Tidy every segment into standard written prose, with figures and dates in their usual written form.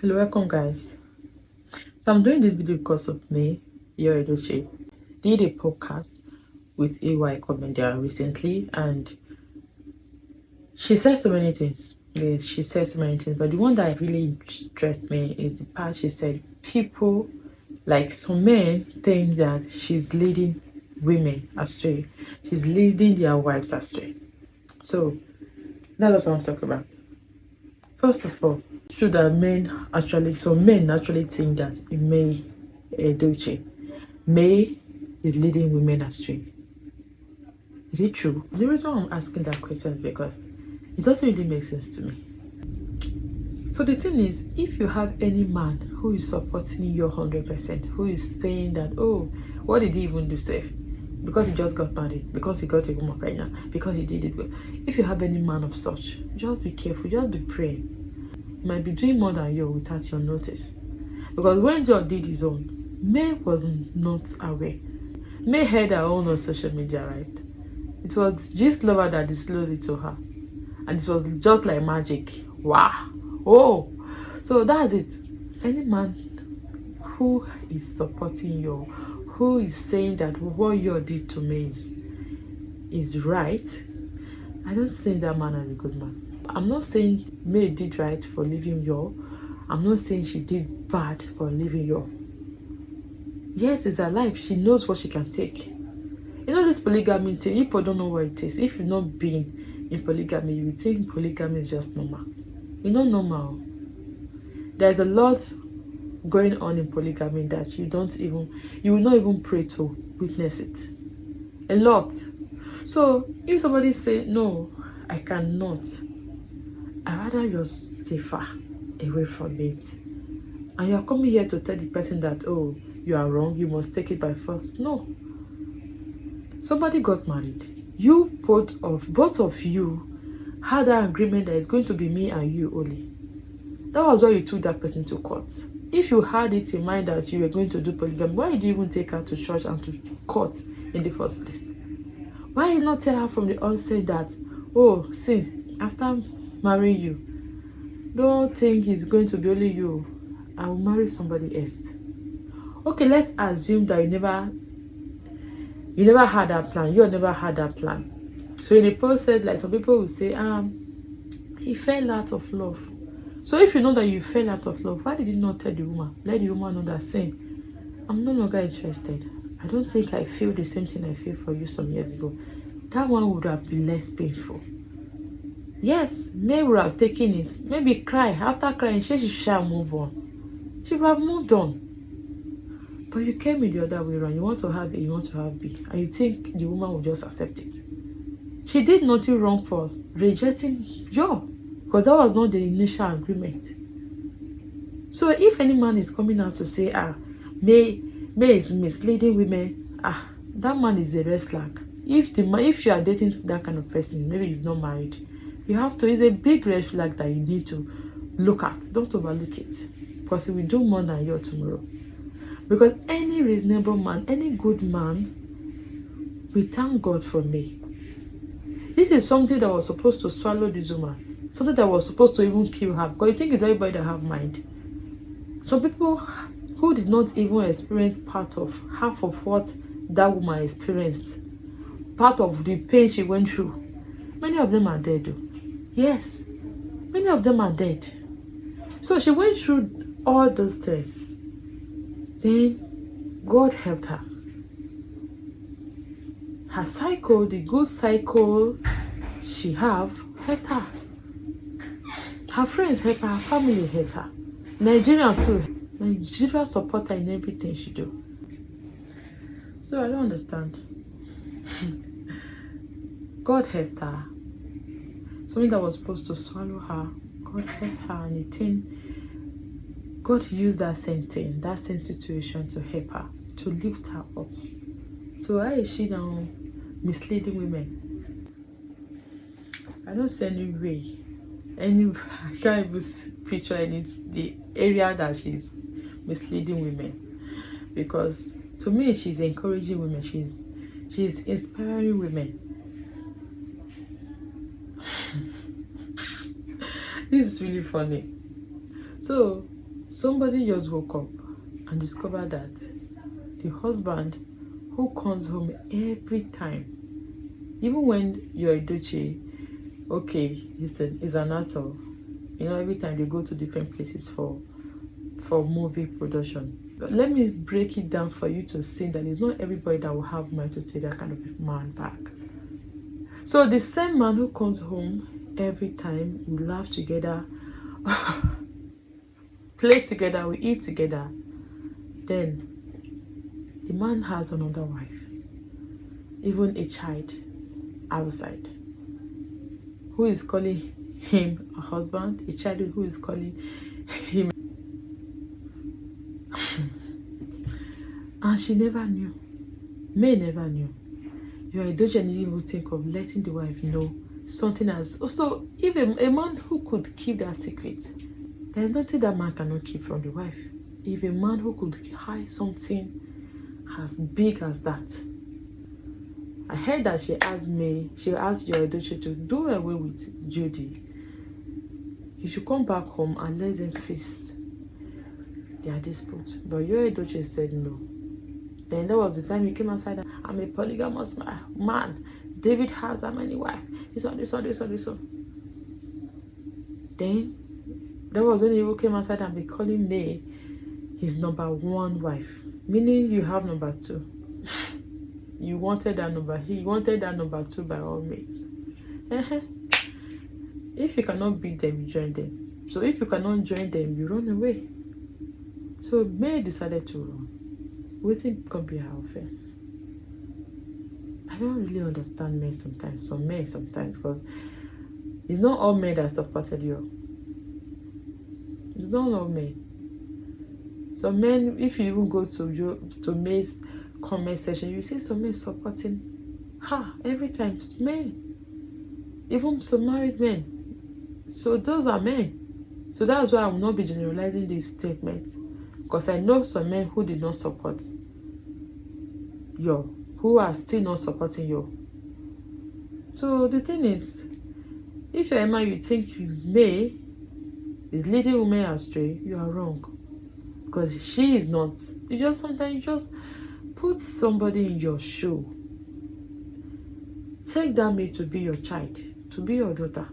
Hello, welcome guys. So I'm doing this video because of me, YUL-EDOCHIE. Did a podcast with AY comedian recently, and she said so many things. Yes, she said so many things, but the one that really stressed me is the part she said people, like some men, think that she's leading women astray. She's leading their wives astray. So that's what I'm talking about. First of all, true that some men actually think that YUL-EDOCHIE May is leading women astray. Is it true? The reason why I'm asking that question is because it doesn't really make sense to me. So the thing is, if you have any man who is supporting you 100%, who is saying that, oh, what did he even do safe? Because he just got married, because he got a woman pregnant, because he did it well. If you have any man of such, just be careful, just be praying. He might be doing more than you without your notice. Because when God did his own, May was not aware. May heard her own on social media, right? It was just lover that disclosed it to her. And it was just like magic. Wow. Oh. So that's it. Any man who is supporting you, who is saying that what you did to me is right, I don't think that man is a good man. I'm not saying May did right for leaving you. I'm not saying she did bad for leaving you. Yes, it's her life. She knows what she can take. You know this polygamy thing, people don't know what it is. If you've not been in polygamy, you would think polygamy is just normal. It's not normal. There's a lot going on in polygamy that you will not even pray to witness it. A lot. So if somebody say no, I cannot, I rather just stay far away from it. And you're coming here to tell the person that, oh, you are wrong, you must take it by force. No. Somebody got married. You both of you had an agreement that it's going to be me and you only. That was why you took that person to court. If you had it in mind that you were going to do polygamy, why did you even take her to church and to court in the first place? Why did you not tell her from the onset that, oh, see, after marrying you, don't think it's going to be only you. I will marry somebody else. Okay, let's assume that you never had that plan. You never had that plan. So in the process, like some people will say, he fell out of love. So if you know that you fell out of love, why did you not tell the woman? Let the woman know that, saying, I'm no longer interested. I don't think I feel the same thing I feel for you some years ago. That one would have been less painful. Yes, May would have taken it. Maybe cry. After crying, she shall move on. She would have moved on. But you came in the other way around. You want to have A, you want to have B. And you think the woman will just accept it. She did nothing wrong for rejecting you. Because that was not the initial agreement. So if any man is coming out to say, May is misleading women, that man is a red flag. If you are dating that kind of person, maybe you've not married, you have to, it's a big red flag that you need to look at. Don't overlook it. Because it will do more than you tomorrow. Because any reasonable man, any good man, we thank God for me. This is something that was supposed to swallow this woman. Something that was supposed to even kill her. Because you think it's everybody that have mind. Some people who did not even experience half of what that woman experienced, part of the pain she went through, many of them are dead though. Yes, many of them are dead. So she went through all those things. Then God helped her. Her cycle, the good cycle she helped her. Her friends helped her, her family helped her. Nigerians too. Nigeria support her in everything she do. So I don't understand. God helped her. Something that was supposed to swallow her, God helped her, and God used that same thing, that same situation to help her, to lift her up. So why is she now misleading women? I don't see any way. I can't even picture the area that she's misleading women. Because to me, she's encouraging women. She's inspiring women. This is really funny. So Somebody just woke up and discovered that the husband who comes home every time, even when you're Edochie, okay, he's an actor, you know, every time they go to different places for movie production. But let me break it down for you to see that it's not everybody that will have money to take that kind of man back. So the same man who comes home every time, we laugh together, play together, we eat together, then the man has another wife, even a child outside, who is calling him a husband, a child who is calling him. And she never knew. May never knew. Your Edochie didn't even think of letting the wife know something as. Also, if a man who could keep that secret, there's nothing that man cannot keep from the wife. If a man who could hide something as big as that. I heard that she asked your Edochie to do away with Judy. You should come back home and let them face their dispute. But your Edochie said no. Then there was the time he came outside and I'm a polygamous man. David has how many wives? This one. Then that was when he came outside and be calling me his number one wife. Meaning you have number two. You wanted that number. He wanted that number two by all means. If you cannot beat them, you join them. So if you cannot join them, you run away. So May decided to run. Waiting can be her offense. I don't really understand men sometimes. Some men sometimes, because it's not all men that supported you. It's not all men. Some men, if you even go to May's comment section, you see some men supporting her every time. Men, even some married men. So those are men. So that's why I will not be generalizing this statement, because I know some men who did not support you, who are still not supporting you. So the thing is, if you're a man, you think May is leading women astray, you are wrong. Because she is not. Sometimes you just put somebody in your shoe. Take that May to be your child, to be your daughter.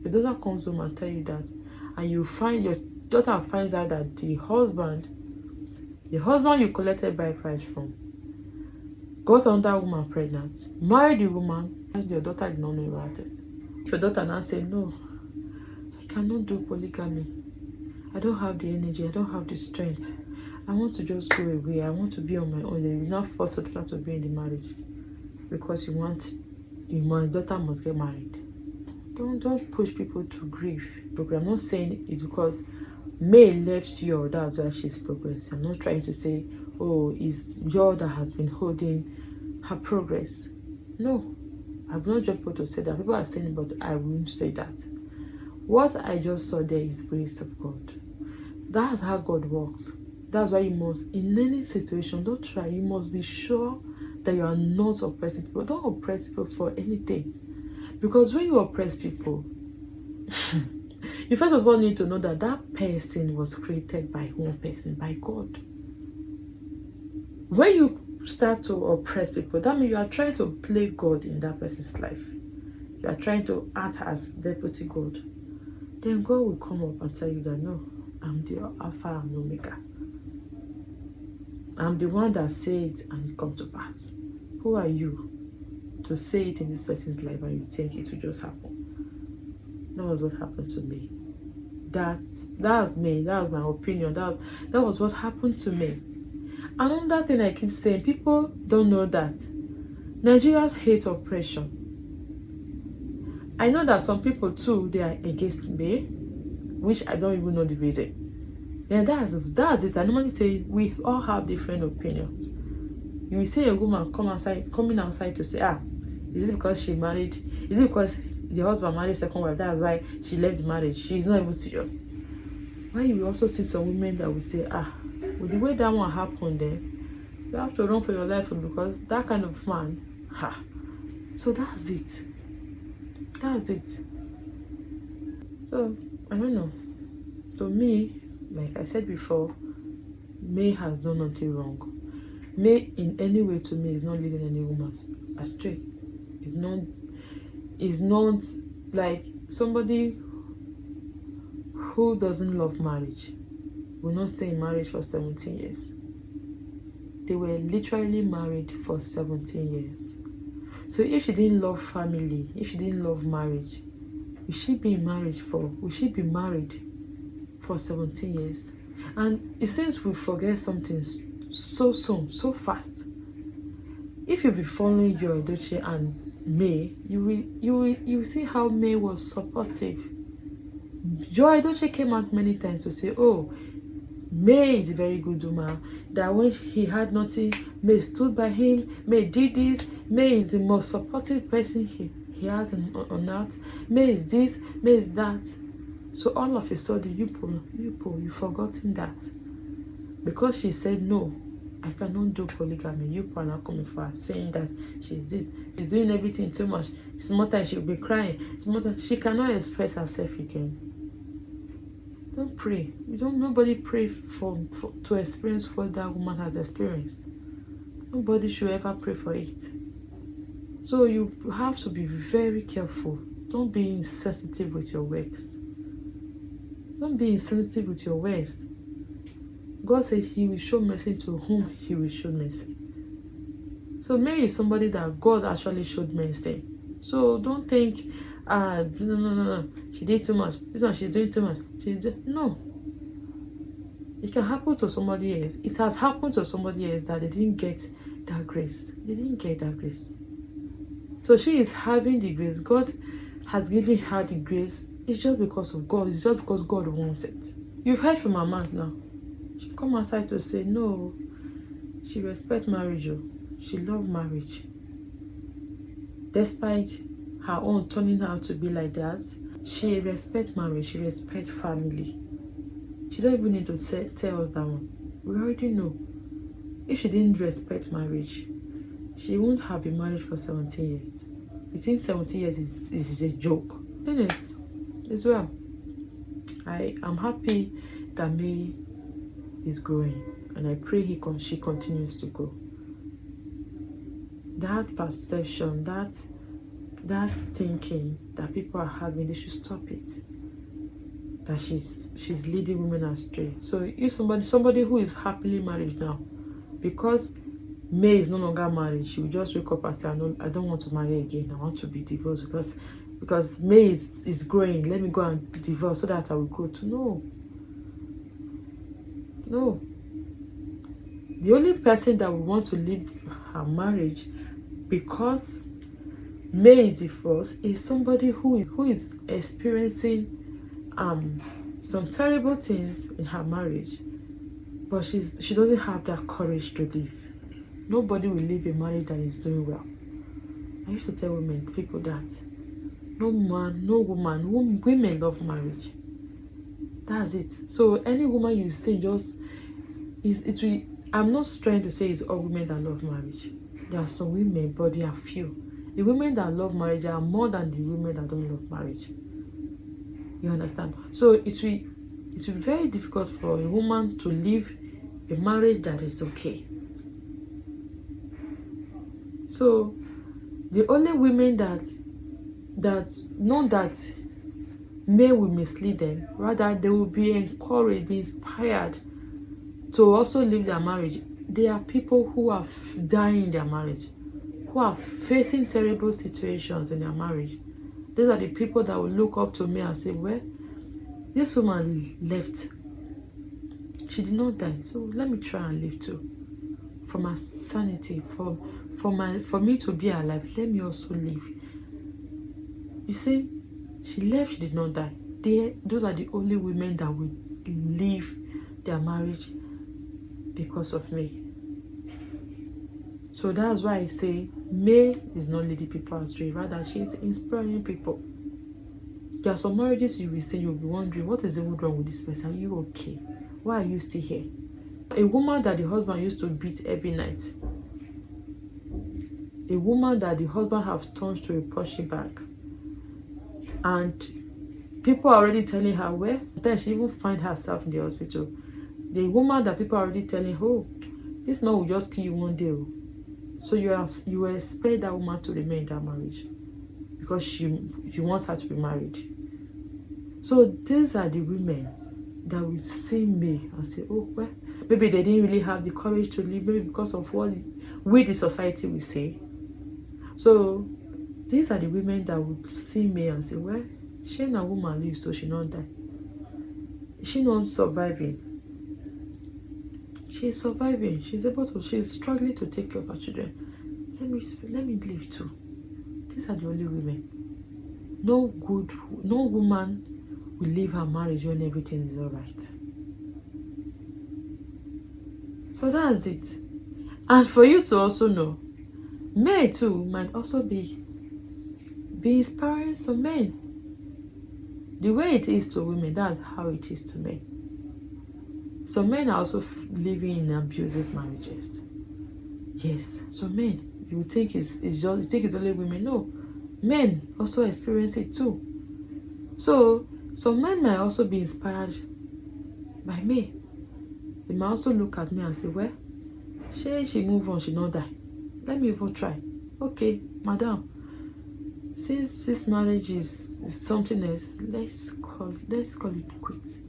Your daughter comes home and tell you that, and you find your daughter finds out that the husband you collected bride price from, got another woman pregnant, married the woman, and your daughter did not know about it. If your daughter now say, no, I cannot do polygamy, I don't have the energy, I don't have the strength, I want to just go away, I want to be on my own, you will not force your daughter to be in the marriage because my daughter must get married. Don't push people to grief. I'm not saying it's because May left you, that's why she's progressing. I'm not trying to say, oh, it's you that has been holding her progress. No, I've not just put to say that. People are saying it, but I won't say that. What I just saw there is grace of God. That's how God works. That's why you must, in any situation, don't try. You must be sure that you are not oppressing people. Don't oppress people for anything. Because when you oppress people, you first of all need to know that that person was created by one person, by God. When you start to oppress people, that means you are trying to play God in that person's life. You are trying to act as deputy God. Then God will come up and tell you that, no, I'm the Alpha and Omega. I'm the one that said it and it comes to pass. Who are you to say it in this person's life and you think it will just happen? That was what happened to me. That's me. That was my opinion. That was what happened to me. Another thing I keep saying, people don't know that Nigerians hate oppression. I know that some people too, they are against me, which I don't even know the reason. Yeah, that's it. I normally say we all have different opinions. You will see a woman coming outside to say, is it because she married? Is it because the husband married second wife? That's why she left the marriage. She's not even serious. Why you will also see some women that will say, with the way that one happened, then you have to run for your life because that kind of man, So that's it. That's it. So I don't know. To me, like I said before, May has done nothing wrong. May in any way to me is not leading any woman astray. Is not like somebody who doesn't love marriage will not stay in marriage for 17 years. They were literally married for 17 years. So if she didn't love family, if she didn't love marriage, will she be married for 17 years? And it seems we forget something so soon, so fast. If you be following YUL-EDOCHIE and May, you will see how May was supportive. YUL-EDOCHIE came out many times to say, oh, May is a very good woman, that when he had nothing, May stood by him, May did this, May is the most supportive person he has on earth, May is this, May is that. So all of a sudden, you've forgotten that. Because she said, no, I cannot do polygamy, you are not coming for her, saying that she's doing everything too much. Sometimes she'll be crying, sometimes she cannot express herself again. Don't pray. Nobody pray to experience what that woman has experienced. Nobody should ever pray for it. So you have to be very careful. Don't be insensitive with your works. Don't be insensitive with your words. God says he will show mercy to whom he will show mercy. So Mary is somebody that God actually showed mercy. So don't think, no, she did too much. This one, she's doing too much. No. It can happen to somebody else. It has happened to somebody else that they didn't get that grace. They didn't get that grace. So she is having the grace. God has given her the grace. It's just because of God. It's just because God wants it. You've heard from her mouth now. She come outside to say, no, she respects marriage. She loves marriage. Despite her own turning out to be like that, she respects marriage. She respects family. She don't even need to tell us that one. We already know. If she didn't respect marriage, she wouldn't have been married for 17 years. You think 17 years is a joke? Thing is, as well, I am happy that May is growing, and I pray she continues to grow. That perception, that thinking that people are having, they should stop it. That she's leading women astray. So if somebody who is happily married now, because May is no longer married, she will just wake up and say, I don't want to marry again. I want to be divorced because May is growing. Let me go and be divorced so that I will grow too. No. The only person that would want to leave her marriage because May is divorced is somebody who is experiencing some terrible things in her marriage, but she doesn't have that courage to leave. Nobody will leave a marriage that is doing well. I used to tell people that no man, no woman, women love marriage. That's it. So any woman you say I'm not trying to say it's all women that love marriage. There are some women, but they are few. The women that love marriage are more than the women that don't love marriage. You understand? So it will be very difficult for a woman to leave a marriage that is okay. So the only women that know that men will mislead them, rather they will be encouraged, be inspired to also leave their marriage. They are people who are dying in their marriage, who are facing terrible situations in their marriage. These are the people that will look up to me and say, well, this woman left. She did not die, so let me try and live too. For my sanity, for me to be alive, let me also live. You see, she left, she did not die. Those are the only women that will leave their marriage because of me. So that's why I say May is not leading people astray, rather she is inspiring people. There are some marriages you will say, you'll be wondering, what is even wrong with this person? Are you okay? Why are you still here? A woman that the husband used to beat every night, a woman that the husband have turned to a punching bag, and People are already telling her where. Then she even find herself in the hospital. The woman that people are already telling, oh, this man will just kill you one day. Oh. So you expect that woman to remain in that marriage because you want her to be married. So these are the women that will see me and say, oh, well, maybe they didn't really have the courage to leave, maybe because of what we, the society, will say. So these are the women that will see me and say, well, she na woman live, so she not die. She not surviving. She's surviving. She's struggling to take care of her children. Let me live too. These are the only women. No woman will leave her marriage when everything is alright. So that's it. And for you to also know, men too might also be inspiring some men. The way it is to women, that's how it is to men. Some men are also living in abusive marriages. Yes, so men, you think it's only women. No, men also experience it too. So some men might also be inspired by me. They might also look at me and say, well, she move on, she not die. Let me even try. Okay, madam, since this marriage is something else, let's call it quits.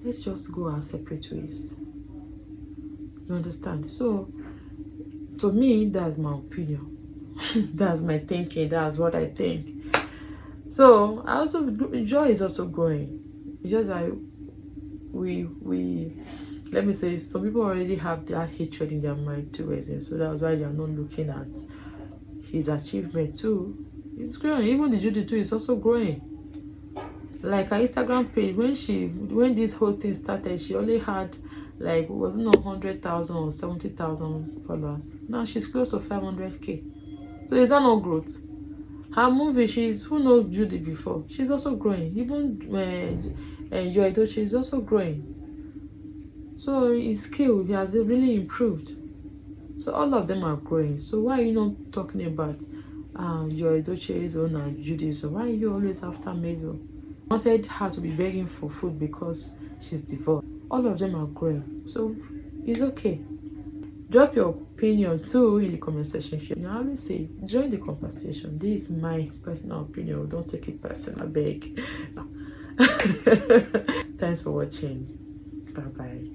Let's just go our separate ways. You understand? So to me, that's my opinion. That's my thinking. That's what I think. So I also, joy is also growing. It's just like we let me say, some people already have that hatred in their mind towards him, so that's why they are not looking at his achievement too. It's growing. Even the Judy too is also growing. Like her Instagram page, when this whole thing started, she only had like, wasn't 100,000 or 70,000 followers. Now she's close to 500k. So is that not growth? Her movie, who knows Judy before? She's also growing. Even YUL-EDOCHIE is also growing. So his skill, he has really improved. So all of them are growing. So why are you not talking about YUL-EDOCHIE's own and Judy's? So why are you always after Maisel? Wanted her to be begging for food because she's divorced. All of them are growing. So it's okay. Drop your opinion too in the comment section. I always say, join the conversation. This is my personal opinion. Don't take it personal, I beg. Thanks for watching. Bye bye.